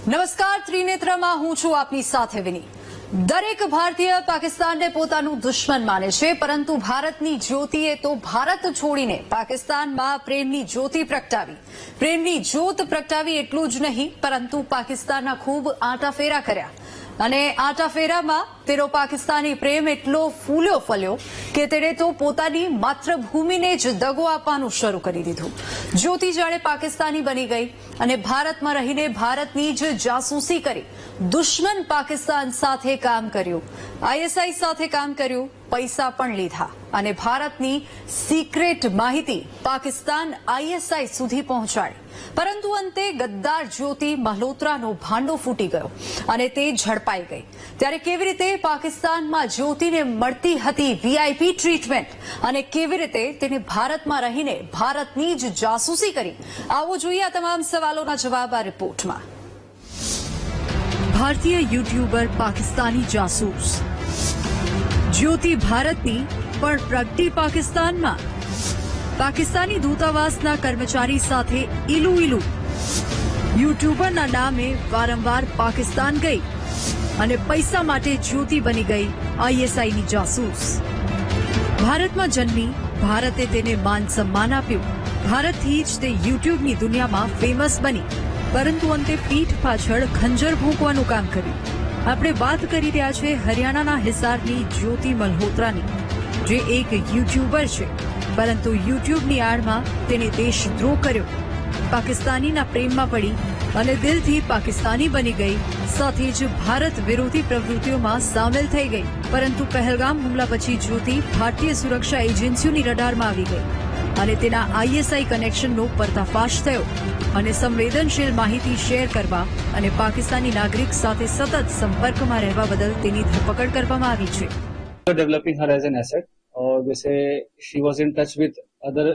નમસ્કાર, ત્રિનેત્રમાં હું છું આપની સાથે વિની. દરેક ભારતીય પાકિસ્તાનને પોતાનું દુશ્મન માને છે, પરંતુ ભારતની જ્યોતિએ તો ભારત છોડીને પાકિસ્તાનમાં પ્રેમની જ્યોતિ પ્રગટાવી. પ્રેમની જ્યોત પ્રગટાવી એટલું જ નહીં, પરંતુ પાકિસ્તાનના ખૂબ આંટાફેરા કર્યા. અને આંટાફેરામાં તેનો પાકિસ્તાની પ્રેમ એટલો ફૂલ્યો ફલ્યો કે તેણે તો પોતાની માતૃભૂમિને જ દગો આપવાનું શરૂ કરી દીધું. જ્યોતિ જાણે પાકિસ્તાની બની ગઈ અને ભારતમાં રહીને ભારતની જ જાસૂસી કરી. દુશ્મન પાકિસ્તાન સાથે કામ કર્યું, આઈએસઆઈ સાથે કામ કર્યું, પૈસા પણ લીધા અને ભારતની સિક્રેટ માહિતી પાકિસ્તાન આઈએસઆઈ સુધી પહોંચાડી. પરંતુ અંતે ગદ્દાર જ્યોતિ મલ્હોત્રાનો ભાંડો ફૂટી ગયો અને તે ઝડપાઈ ગઈ. ત્યારે કેવી રીતે પાકિસ્તાનમાં જ્યોતિને મળતી હતી વીઆઈપી ટ્રીટમેન્ટ અને કેવી રીતે તેને ભારતમાં રહીને ભારતની જ જાસૂસી કરી, આવો જોઈએ આ તમામ સવાલોના જવાબ આ રિપોર્ટમાં. ભારતીય યુટ્યુબર પાકિસ્તાની જાસૂસ. જ્યોતિ ભારતની પણ પ્રગટી પાકિસ્તાનમાં. પાકિસ્તાની દૂતાવાસના કર્મચારી સાથે ઈલું. યુટ્યુબરના નામે વારંવાર પાકિસ્તાન ગઈ અને પૈસા માટે જ્યોતિ બની ગઈ આઈએસઆઈની જાસૂસ. ભારતમાં જન્મી, ભારતે તેને માન સન્માન આપ્યું. ભારતથી જ તે યુટ્યુબની દુનિયામાં ફેમસ બની, પરંતુ અંતે પીઠ પાછળ ખંજર ભોંકવાનું કામ કર્યું. આપણે વાત કરી રહ્યા છે હરિયાણાના હિસારની જ્યોતિ મલ્હોત્રાની, જે એક યુટ્યુબર છે, પરંતુ યુટ્યુબની આડમાં તેને દેશદ્રોહ કર્યો. પાકિસ્તાનીના પ્રેમમાં પડી અને દિલથી પાકિસ્તાની બની ગઈ. સાથે જ ભારત વિરોધી પ્રવૃત્તિઓમાં સામેલ થઈ ગઈ. પરંતુ પહેલગામ હુમલા પછી જ્યોતિ ભારતીય સુરક્ષા એજન્સીઓની રડારમાં આવી ગઈ અને તેના આઈએસઆઈ કનેક્શનનો પર્દાફાશ થયો અને સંવેદનશીલ માહિતી શેર કરવા અને પાકિસ્તાની નાગરિક સાથે સતત સંપર્કમાં રહેવા બદલ તેની ધરપકડ કરવામાં આવી છે. Developing her as an asset और जैसे she was in touch with other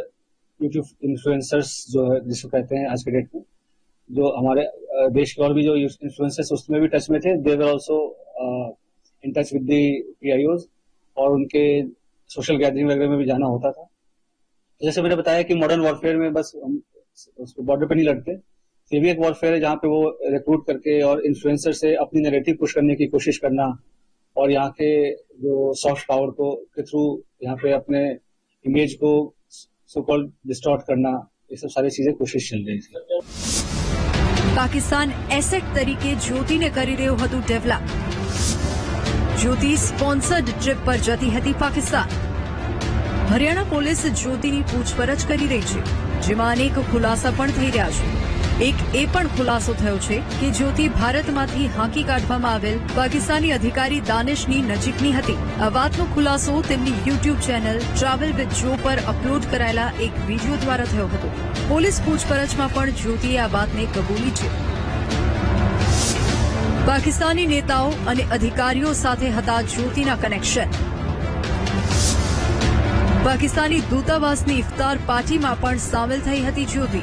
YouTube influencers जो है जिसको कहते हैं आज के डेट में, जो हमारे देश के और भी जो इन्फ्लुएंसर्स उसमें भी टच में थे. They were also in touch with the PIOs और उनके सोशल गैदरिंग वगैरह में भी जाना होता था. जैसे मैंने बताया कि मॉडर्न वॉरफेयर में बस हम उसको बॉर्डर पर नहीं लड़ते, ये भी एक वॉरफेयर है जहाँ पे वो रिक्रूट करके और इन्फ्लुएंसर से अपनी नैरेटिव पुश करने की कोशिश करना और यहाँ के जो सॉफ्ट पावर को के थ्रू यहाँ पे अपने इमेज को सो कॉल्ड डिस्टॉर्ट करना, ये सब सारी चीजें कोशिश चल रही थी. પાકિસ્તાન એસેટ તરીકે જ્યોતિને કરી રહ્યું હતું ડેવલપ. જ્યોતિ સ્પોન્સર્ડ ટ્રીપ પર જતી હતી પાકિસ્તાન. હરિયાણા પોલીસ જ્યોતિની પૂછપરછ કરી રહી છે, જેમાં અનેક ખુલાસા પણ થઈ રહ્યા છે. એક એ પણ ખુલાસો થયો છે કે જ્યોતિ ભારતમાંથી હાંકી કાઢવામાં આવેલ પાકિસ્તાની અધિકારી દાનિશની નજીકની હતી. આ વાતનો ખુલાસો તેમની યુટ્યુબ ચેનલ ટ્રાવેલ વિથ જો પર અપલોડ કરાયેલા એક વિડીયો દ્વારા થયો હતો. પોલીસ પૂછપરછમાં પણ જ્યોતિએ આ વાતને કબૂલી છે. પાકિસ્તાની નેતાઓ અને અધિકારીઓ સાથે હતા જ્યોતિના કનેક્શન. પાકિસ્તાની દૂતાવાસની ઇફતાર પાર્ટીમાં પણ સામેલ થઈ હતી જ્યોતિ.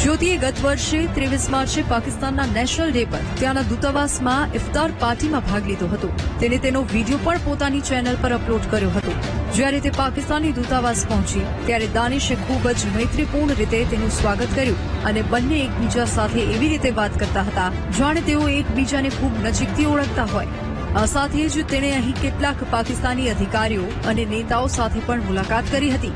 જ્યોતિએ ગત વર્ષે 23 માર્ચે પાકિસ્તાનના નેશનલ ડે પર ત્યાંના દૂતાવાસમાં ઇફતાર પાર્ટીમાં ભાગ લીધો હતો. તેને તેનો વિડીયો પણ પોતાની ચેનલ પર અપલોડ કર્યો હતો. જ્યારે તે પાકિસ્તાની દૂતાવાસ પહોંચી ત્યારે દાનિશે ખૂબ જ મૈત્રીપૂર્ણ રીતે તેનું સ્વાગત કર્યું અને બંને એકબીજા સાથે એવી રીતે વાત કરતા હતા જાણે તેઓ એકબીજાને ખૂબ નજીકથી ઓળખતા હોય. આ સાથે જ તેણે અહીં કેટલાક પાકિસ્તાની અધિકારીઓ અને નેતાઓ સાથે પણ મુલાકાત કરી હતી.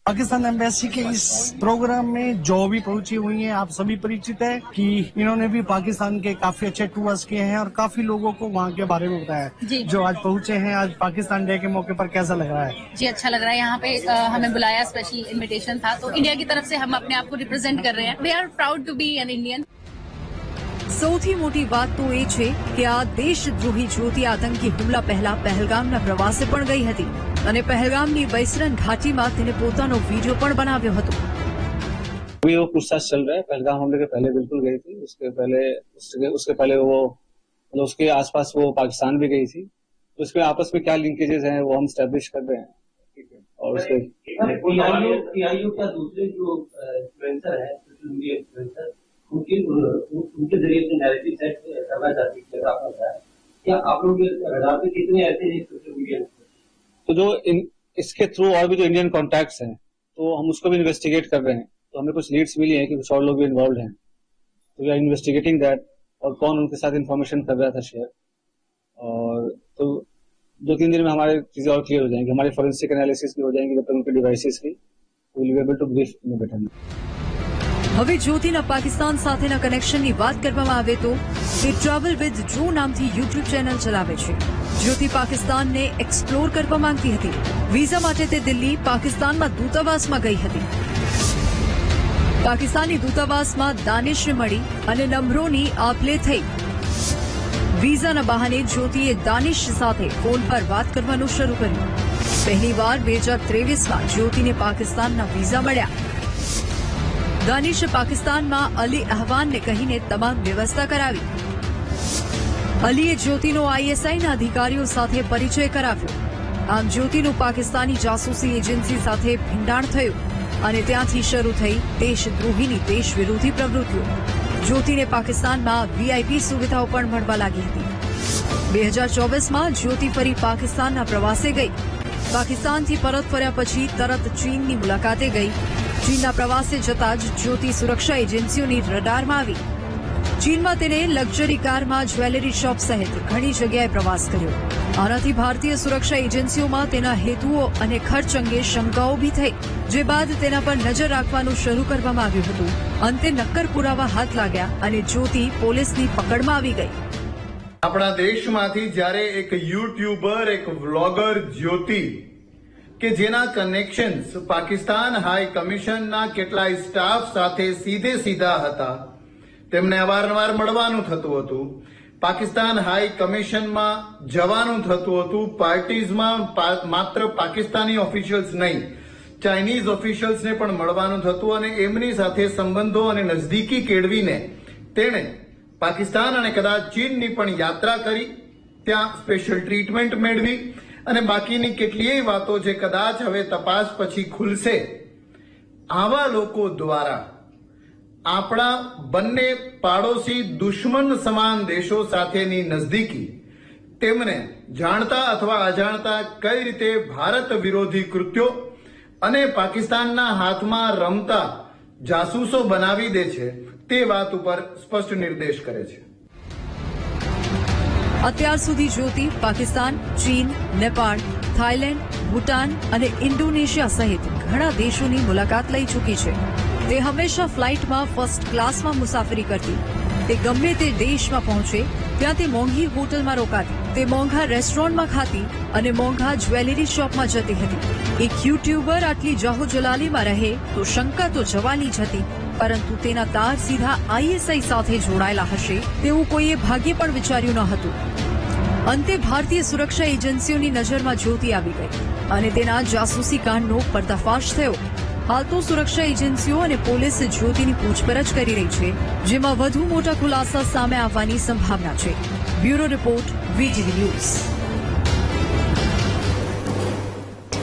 पाकिस्तान एम्बेसी के इस प्रोग्राम में जो भी पहुंची हुई हैं, आप सभी परिचित है कि इन्होंने भी पाकिस्तान के काफी अच्छे टूर्स किए हैं और काफी लोगों को वहाँ के बारे में बताया है. जो आज पहुंचे हैं, आज पाकिस्तान डे के मौके पर कैसा लग रहा है? जी अच्छा लग रहा है. यहाँ पे हमें बुलाया, स्पेशल इनविटेशन था, तो इंडिया की तरफ से हम अपने आप को रिप्रेजेंट कर रहे हैं. We are proud to be an Indian. સૌથી મોટી વાત તો એ છે કે આ દેશદ્રોહી જ્યોતિ આતંકી હુમલા પહેલા પહેલગામના પ્રવાસે પણ ગઈ હતી અને પહેલગામની बैसरन घाटीમાં તેને પોતાનો વિડીયો પણ બનાવ્યો હતો. अभी वो पूछताछ चल रहा है. पहलगाम हमले के पहले बिल्कुल गई थी, उसके पहले वो मतलब उसके आसपास वो पाकिस्तान भी गई थी. तो इसमें आपस में क्या लिंकेजेस हैं वो हम स्टैब्लिश कर रहे हैं. ठीक है. और उसके का दूसरे जो इन्फ्लुएंसर है, सोशल मीडिया इन्फ्लुएंसर, उनके जरिए से नैरेटिव सेट करना चाहती है. क्या आप लोग रडार पे कितने ऐसे हैं सोशल मीडिया? तो जो इसके थ्रू और भी जो इंडियन कॉन्टैक्ट्स हैं, तो हम उसको भी इन्वेस्टिगेट कर रहे हैं. तो हमें कुछ लीड्स मिली है कि कुछ और लोग भी इन्वॉल्व हैं, तो वी आर इन्वेस्टिगेटिंग दैट और कौन उनके साथ इन्फॉर्मेशन कर रहा था शेयर। और तो 2-3 दिन में हमारे चीजें और क्लियर हो जाएंगी, हमारे फॉरेंसिक एनालिसिस भी हो जाएंगे, जब तक उनके डिवाइसेस की we will be able to brief in better. હવે જ્યોતિના પાકિસ્તાન સાથેના કનેક્શનની વાત કરવામાં આવે તો તે ટ્રાવેલ વિથ જો નામથી યુટ્યુબ ચેનલ ચલાવે છે। જ્યોતિ પાકિસ્તાનને એક્સપ્લોર કરવા માંગતી હતી। વિઝા માટે તે દિલ્હી, પાકિસ્તાનમાં દૂતાવાસમાં ગઈ હતી। પાકિસ્તાની દૂતાવાસમાં દાનિશને મળી અને નંબરોની આપ-લે થઈ। વિઝાના બહાને જ્યોતિએ દાનિશ સાથે ફોન પર વાત કરવાનું શરૂ કર્યું। પહેલીવાર 2023માં જ્યોતિને પાકિસ્તાનના વિઝા મળ્યા। દાનિશે પાકિસ્તાનમાં અલી અહવાનને કહીને તમામ વ્યવસ્થા કરાવી। અલીએ જ્યોતિનો આઈએસઆઈના અધિકારીઓ સાથે પરિચય કરાવ્યો। આમ જ્યોતિનું પાકિસ્તાની જાસૂસી એજન્સી સાથે ભીંડાણ થયું અને ત્યાંથી શરૂ થઈ દેશદ્રોહીની દેશ વિરોધી પ્રવૃત્તિઓ। જ્યોતિને પાકિસ્તાનમાં વીઆઈપી સુવિધાઓ પણ મળવા લાગી હતી। 2024માં જ્યોતિ ફરી પાકિસ્તાનના પ્રવાસે ગઈ। પાકિસ્તાનથી પરત ફર્યા પછી તરત ચીનની મુલાકાતે ગઈ। ચીનના પ્રવાસે જતા જ જ્યોતિ સુરક્ષા એજન્સીઓની રડારમાં આવી। ચીનમાં તેને લક્ઝરી કારમાં જ્વેલરી શોપ સહિત ઘણી જગ્યાએ પ્રવાસ કર્યો। આનાથી ભારતીય સુરક્ષા એજન્સીઓમાં તેના હેતુઓ અને ખર્ચ અંગે શંકાઓ भी થઈ, જે બાદ તેના પર નજર રાખવાનું શરૂ કરવામાં આવ્યું હતું। અંતે નક્કર પુરાવા હાથ લાગ્યા અને જ્યોતિ પોલીસની પકડમાં આવી ગઈ। આપણા દેશમાંથી જ્યારે એક યુટ્યુબર, એક વ્લોગર જ્યોતિ કે જેના કનેક્શન્સ પાકિસ્તાન હાઈ કમિશનના કેટલાય સ્ટાફ સાથે સીધે સીધા હતા, તેમને અવારનવાર મળવાનું થતું હતું, પાકિસ્તાન હાઈ કમિશનમાં જવાનું થતું હતું, પાર્ટીઝમાં માત્ર પાકિસ્તાની ઓફિશિયલ્સ નહીં, ચાઇનીઝ ઓફિશિયલ્સને પણ મળવાનું થતું અને એમની સાથે સંબંધો અને નજદીકી કેળવીને તેણે પાકિસ્તાન અને કદાચ ચીનની પણ યાત્રા કરી, ત્યાં સ્પેશિયલ ટ્રીટમેન્ટ મેળવી અને બાકીની કેટલીય વાતો જે કદાચ હવે તપાસ પછી ખુલશે। આવા લોકો દ્વારા આપણા બંને પાડોશી દુશ્મન સમાન દેશો સાથેની નજદીકી, તેમને જાણતા અથવા અજાણતા કઈ રીતે ભારત વિરોધી કૃત્યો અને પાકિસ્તાનના હાથમાં રમતા જાસૂસો બનાવી દે છે, તે વાત ઉપર સ્પષ્ટ નિર્દેશ કરે છે। અત્યાર સુધી જ્યોતિ પાકિસ્તાન, ચીન, નેપાળ, થાઈલેન્ડ, ભૂટાન અને ઇન્ડોનેશિયા સહિત ઘણા દેશોની મુલાકાત લઈ ચૂકી છે। તે હંમેશા ફ્લાઇટમાં ફર્સ્ટ ક્લાસમાં મુસાફરી કરતી। તે ગમે તે દેશમાં પહોંચે ત્યાં તે મોંઘી હોટલમાં રોકાતી, તે મોંઘા રેસ્ટોરન્ટમાં ખાતી અને મોંઘા જ્વેલરી શોપમાં જતી હતી। એક યુટ્યુબર આટલી જાહોજલાલીમાં રહે તો શંકા તો જવાની જ હતી, પરંતુ તેના તાર સીધા આઈએસઆઈ સાથે જોડાયેલા હશે તેવું કોઈએ ભાગ્યે પણ વિચાર્યું ન હતું। અંતે ભારતીય સુરક્ષા એજન્સીઓની નજરમાં જ્યોતિ આવી ગઈ અને તેના જાસૂસી કાંડનો પર્દાફાશ થયો। હાલ તો સુરક્ષા એજન્સીઓ અને પોલીસ જ્યોતિની પૂછપરછ કરી રહી છે, જેમાં વધુ મોટા ખુલાસા સામે આવવાની સંભાવના છે। Bureau report, VTV news.